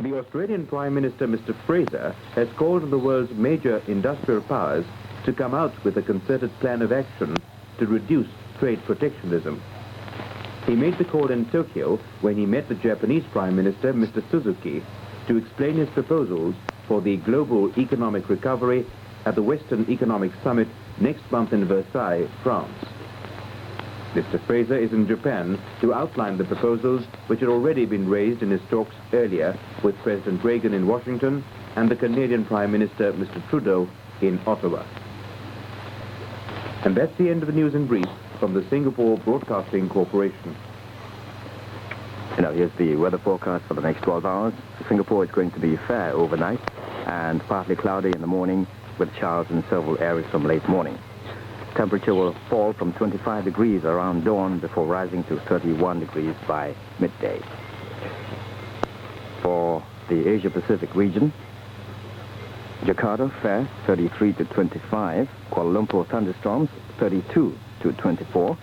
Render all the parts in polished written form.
The Australian Prime Minister, Mr. Fraser, has called on the world's major industrial powers to come out with a concerted plan of action to reduce trade protectionism. He made the call in Tokyo when he met the Japanese Prime Minister, Mr. Suzuki, to explain his proposals for the global economic recovery at the Western Economic Summit next month in Versailles, France. Mr. Fraser is in Japan to outline the proposals which had already been raised in his talks earlier with President Reagan in Washington and the Canadian Prime Minister, Mr. Trudeau, in Ottawa. And that's the end of the news in brief from the Singapore Broadcasting Corporation. Now here's the weather forecast for the next 12 hours. Singapore is going to be fair overnight and partly cloudy in the morning with showers in several areas from late morning. Temperature will fall from 25 degrees around dawn before rising to 31 degrees by midday. For the Asia-Pacific region, Jakarta fair 33 to 25, Kuala Lumpur thunderstorms 32 to 24,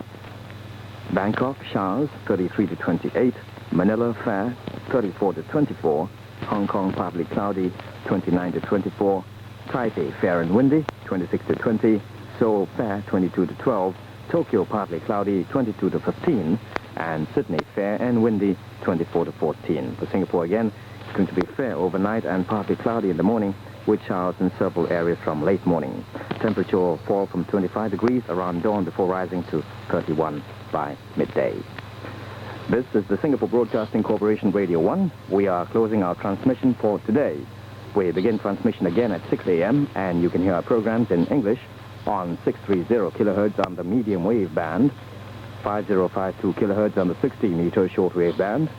Bangkok showers 33 to 28, Manila fair 34 to 24, Hong Kong partly cloudy 29 to 24, Taipei fair and windy 26 to 20, Seoul fair 22 to 12, Tokyo partly cloudy 22 to 15, and Sydney fair and windy 24 to 14. For Singapore again, it's going to be fair overnight and partly cloudy in the morning with showers in several areas from late morning. Temperature will fall from 25 degrees around dawn before rising to 31 by midday. This is the Singapore Broadcasting Corporation Radio 1. We are closing our transmission for today. We begin transmission again at 6 a.m. and you can hear our programs in English on 630 kilohertz on the medium wave band, 5052 kilohertz on the 60-meter shortwave band,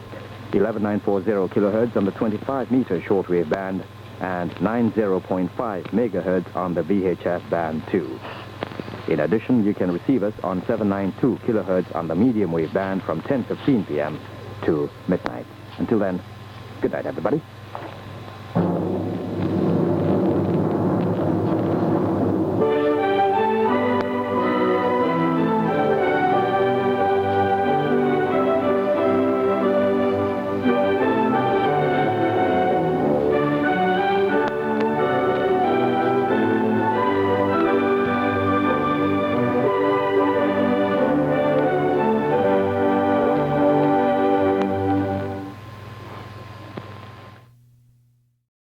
11940 kilohertz on the 25-meter shortwave band, and 90.5 megahertz on the VHF band 2. In addition, you can receive us on 792 kilohertz on the medium wave band from 10:15 p.m. to midnight. Until then, good night, everybody.